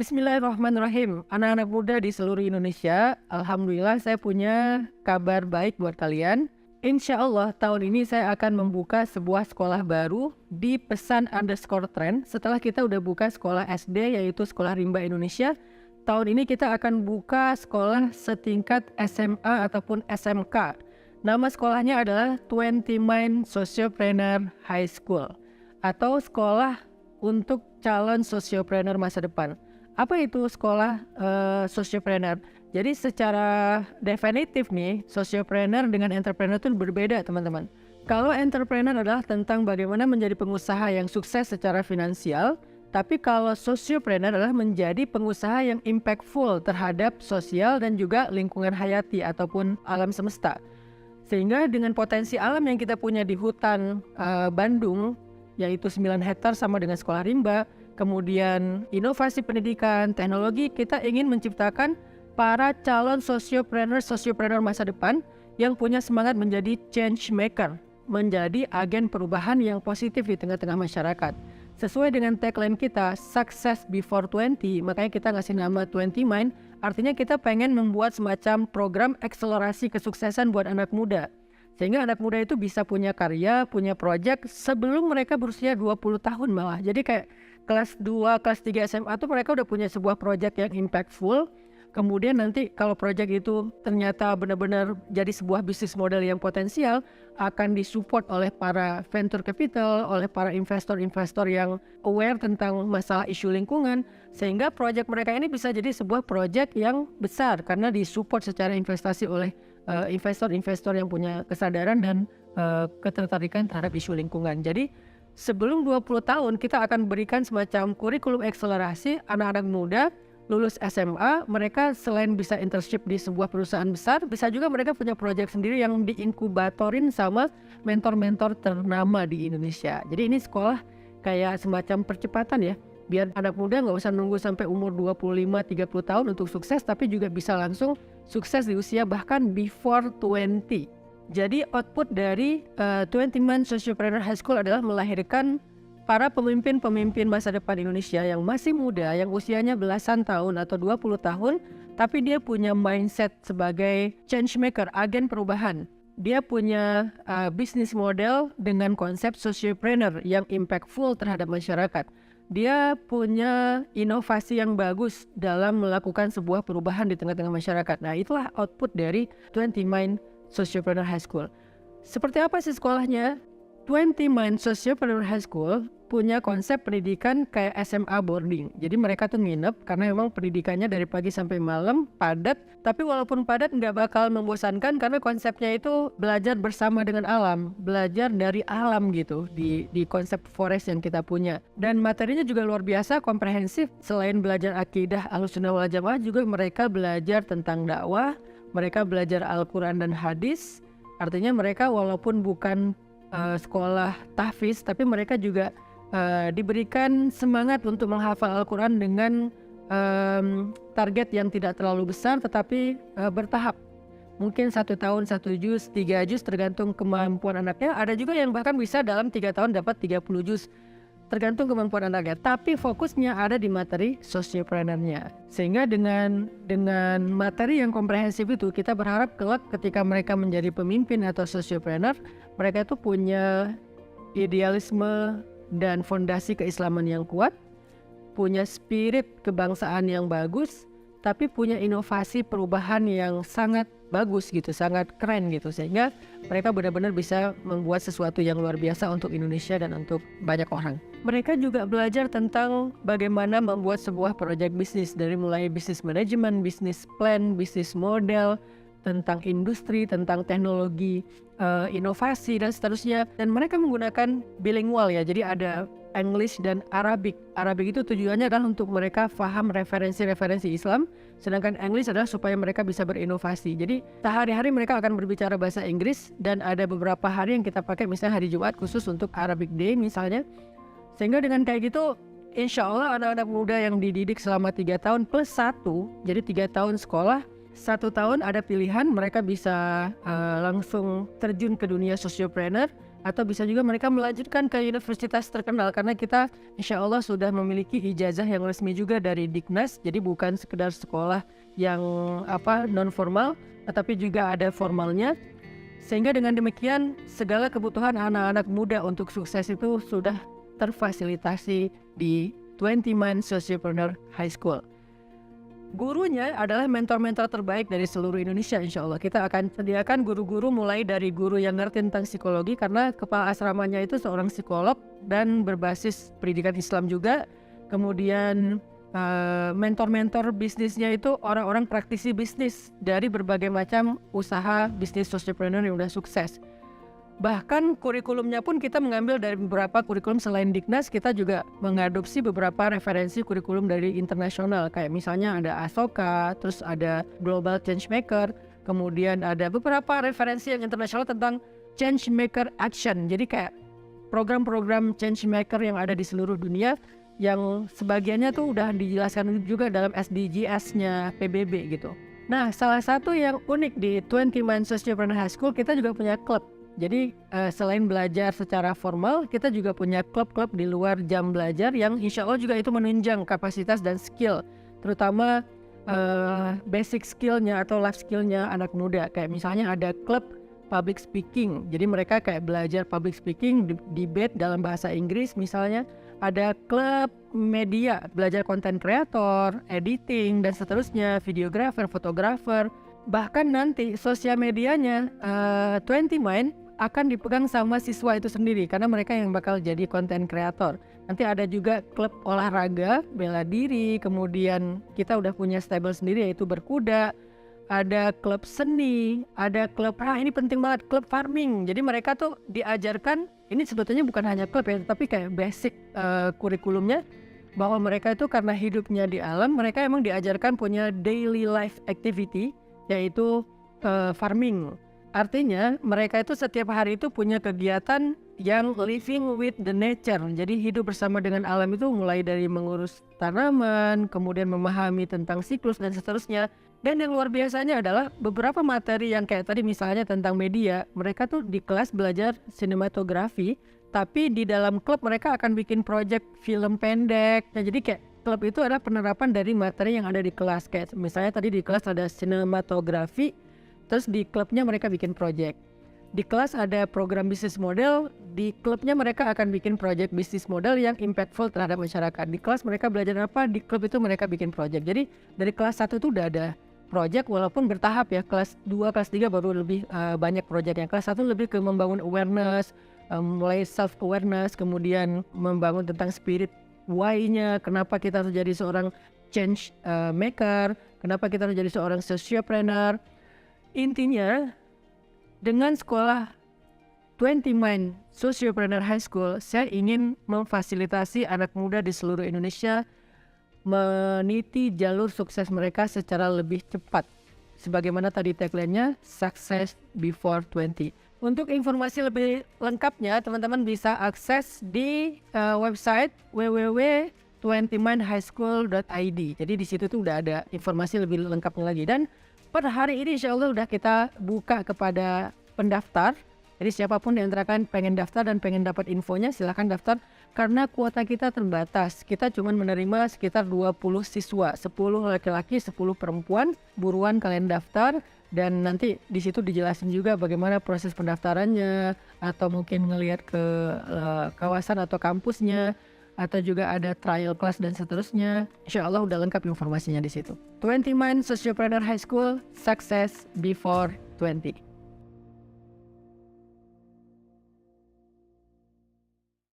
Bismillahirrahmanirrahim. Anak-anak muda di seluruh Indonesia, alhamdulillah saya punya kabar baik buat kalian. Insya Allah tahun ini saya akan membuka sebuah sekolah baru di Pesan_Trend. Setelah kita udah buka sekolah SD yaitu Sekolah Rimba Indonesia, tahun ini kita akan buka sekolah setingkat SMA ataupun SMK. Nama sekolahnya adalah 20 Mind Sociopreneur High School atau sekolah untuk calon sociopreneur masa depan. Apa itu sekolah sociopreneur? Jadi secara definitif nih, sociopreneur dengan entrepreneur itu berbeda teman-teman. Kalau entrepreneur adalah tentang bagaimana menjadi pengusaha yang sukses secara finansial, tapi kalau sociopreneur adalah menjadi pengusaha yang impactful terhadap sosial dan juga lingkungan hayati ataupun alam semesta. Sehingga dengan potensi alam yang kita punya di hutan Bandung, yaitu 9 hektar sama dengan sekolah rimba, kemudian inovasi pendidikan, teknologi, kita ingin menciptakan para calon sociopreneur masa depan yang punya semangat menjadi change maker, menjadi agen perubahan yang positif di tengah-tengah masyarakat. Sesuai dengan tagline kita, Success Before 20, makanya kita ngasih nama 20 Mind, artinya kita pengen membuat semacam program akselerasi kesuksesan buat anak muda. Sehingga anak muda itu bisa punya karya, punya project sebelum mereka berusia 20 tahun malah. Jadi kayak kelas 2, kelas 3 SMA tuh mereka udah punya sebuah project yang impactful. Kemudian nanti kalau project itu ternyata benar-benar jadi sebuah bisnis model yang potensial, akan disupport oleh para venture capital, oleh para investor-investor yang aware tentang masalah isu lingkungan, sehingga project mereka ini bisa jadi sebuah project yang besar karena disupport secara investasi oleh investor-investor yang punya kesadaran dan ketertarikan terhadap isu lingkungan. Jadi sebelum 20 tahun kita akan berikan semacam kurikulum akselerasi anak-anak muda lulus SMA, mereka selain bisa internship di sebuah perusahaan besar, bisa juga mereka punya proyek sendiri yang diinkubatorin sama mentor-mentor ternama di Indonesia. Jadi ini sekolah kayak semacam percepatan ya, biar anak muda nggak usah nunggu sampai umur 25-30 tahun untuk sukses, tapi juga bisa langsung sukses di usia bahkan before 20. Jadi output dari 20 Man Sociopreneur High School adalah melahirkan para pemimpin-pemimpin masa depan Indonesia yang masih muda, yang usianya belasan tahun atau 20 tahun, tapi dia punya mindset sebagai change maker, agen perubahan. Dia punya bisnis model dengan konsep sociopreneur yang impactful terhadap masyarakat. Dia punya inovasi yang bagus dalam melakukan sebuah perubahan di tengah-tengah masyarakat. Nah, itulah output dari 20 Mind Sociopreneur High School. Seperti apa sih sekolahnya? 20 Mind Sociopreneur High School punya konsep pendidikan kayak SMA boarding. Jadi mereka tuh nginep karena memang pendidikannya dari pagi sampai malam padat. Tapi walaupun padat nggak bakal membosankan karena konsepnya itu belajar bersama dengan alam, belajar dari alam gitu di konsep forest yang kita punya. Dan materinya juga luar biasa, komprehensif. Selain belajar akidah Ahlussunnah wal Jamaah, juga mereka belajar tentang dakwah, mereka belajar Al-Quran dan hadis. Artinya mereka walaupun bukan sekolah tahfiz, tapi mereka juga diberikan semangat untuk menghafal Al-Quran dengan target yang tidak terlalu besar tetapi bertahap. Mungkin 1 tahun 1 juz, 3 juz tergantung kemampuan anaknya. Ada juga yang bahkan bisa dalam 3 tahun dapat 30 juz, tergantung kemampuan anaknya. Tapi fokusnya ada di materi sociopreneurnya. Sehingga dengan materi yang komprehensif itu, kita berharap kelak ketika mereka menjadi pemimpin atau sociopreneur, mereka itu punya idealisme dan fondasi keislaman yang kuat, punya spirit kebangsaan yang bagus, tapi punya inovasi perubahan yang sangat bagus gitu, sangat keren gitu, sehingga mereka benar-benar bisa membuat sesuatu yang luar biasa untuk Indonesia dan untuk banyak orang. Mereka juga belajar tentang bagaimana membuat sebuah proyek bisnis, dari mulai bisnis manajemen, bisnis plan, bisnis model, tentang industri, tentang teknologi, inovasi dan seterusnya. Dan mereka menggunakan bilingual ya, jadi ada English dan Arabic. Arabic itu tujuannya adalah untuk mereka paham referensi-referensi Islam, sedangkan English adalah supaya mereka bisa berinovasi. Jadi sehari-hari mereka akan berbicara bahasa Inggris, dan ada beberapa hari yang kita pakai, misalnya hari Jumat khusus untuk Arabic Day misalnya. Sehingga dengan kayak gitu, insya Allah anak-anak muda yang dididik selama 3 tahun plus 1, jadi 3 tahun sekolah, 1 tahun ada pilihan, mereka bisa langsung terjun ke dunia sociopreneur, atau bisa juga mereka melanjutkan ke universitas terkenal, karena kita insya Allah sudah memiliki ijazah yang resmi juga dari Dignas. Jadi bukan sekedar sekolah yang non formal, tetapi juga ada formalnya. Sehingga dengan demikian segala kebutuhan anak-anak muda untuk sukses itu sudah terfasilitasi di 20 Mind Sociopreneur High School. Gurunya adalah mentor-mentor terbaik dari seluruh Indonesia, insya Allah. Kita akan sediakan guru-guru mulai dari guru yang ngerti tentang psikologi, karena kepala asramanya itu seorang psikolog dan berbasis pendidikan Islam juga. Kemudian mentor-mentor bisnisnya itu orang-orang praktisi bisnis dari berbagai macam usaha bisnis sociopreneur yang udah sukses. Bahkan kurikulumnya pun kita mengambil dari beberapa kurikulum selain Dignas. Kita juga mengadopsi beberapa referensi kurikulum dari internasional, kayak misalnya ada Asoka, terus ada Global Changemaker, kemudian ada beberapa referensi yang internasional tentang Changemaker Action. Jadi kayak program-program Changemaker yang ada di seluruh dunia, yang sebagiannya tuh udah dijelaskan juga dalam SDGs-nya PBB gitu. Nah, salah satu yang unik di 20 Mind Sociopreneur High School, kita juga punya klub. Jadi selain belajar secara formal, kita juga punya klub-klub di luar jam belajar yang insya Allah juga itu menunjang kapasitas dan skill, terutama basic skillnya atau life skillnya anak muda. Kayak misalnya ada klub public speaking, jadi mereka kayak belajar public speaking, debate dalam bahasa Inggris misalnya. Ada klub media, belajar content creator, editing, dan seterusnya, videographer, fotografer. Bahkan nanti sosial medianya 20 Mind akan dipegang sama siswa itu sendiri, karena mereka yang bakal jadi content creator. Nanti ada juga klub olahraga, bela diri, kemudian kita udah punya stable sendiri yaitu berkuda. Ada klub seni, ada klub, ini penting banget, klub farming. Jadi mereka tuh diajarkan, ini sebetulnya bukan hanya klub ya, tapi kayak basic kurikulumnya, bahwa mereka itu karena hidupnya di alam, mereka emang diajarkan punya daily life activity, yaitu farming. Artinya mereka itu setiap hari itu punya kegiatan yang living with the nature. Jadi hidup bersama dengan alam itu mulai dari mengurus tanaman, kemudian memahami tentang siklus dan seterusnya. Dan yang luar biasanya adalah beberapa materi yang kayak tadi misalnya tentang media, mereka tuh di kelas belajar sinematografi, tapi di dalam klub mereka akan bikin project film pendek. Nah, jadi kayak klub itu adalah penerapan dari materi yang ada di kelas. Kayak misalnya tadi di kelas ada sinematografi, terus di klubnya mereka bikin project. Di kelas ada program bisnis model, di klubnya mereka akan bikin project bisnis model yang impactful terhadap masyarakat. Di kelas mereka belajar apa, di klub itu mereka bikin project. Jadi dari kelas 1 itu udah ada project, walaupun bertahap ya. Kelas 2, kelas 3 baru lebih banyak project. Yang kelas 1 lebih ke membangun awareness, mulai self awareness, kemudian membangun tentang spirit why-nya, kenapa kita harus jadi seorang change maker, kenapa kita harus jadi seorang sociopreneur. Intinya dengan sekolah 20 Mind Sociopreneur High School, saya ingin memfasilitasi anak muda di seluruh Indonesia meniti jalur sukses mereka secara lebih cepat. Sebagaimana tadi tagline-nya, Success Before 20. Untuk informasi lebih lengkapnya, teman-teman bisa akses di website www.20mindhighschool.id. Jadi di situ tuh udah ada informasi lebih lengkapnya lagi. Dan per hari ini insya Allah udah kita buka kepada pendaftar. Jadi siapapun yang antara pengen daftar dan pengen dapat infonya, silahkan daftar. Karena kuota kita terbatas, kita cuma menerima sekitar 20 siswa, 10 laki-laki, 10 perempuan. Buruan kalian daftar, dan nanti di situ dijelasin juga bagaimana proses pendaftarannya, atau mungkin ngelihat ke kawasan atau kampusnya, atau juga ada trial class dan seterusnya. Insya Allah udah lengkap informasinya di situ. 20 Mind Sociopreneur High School, Success Before 20.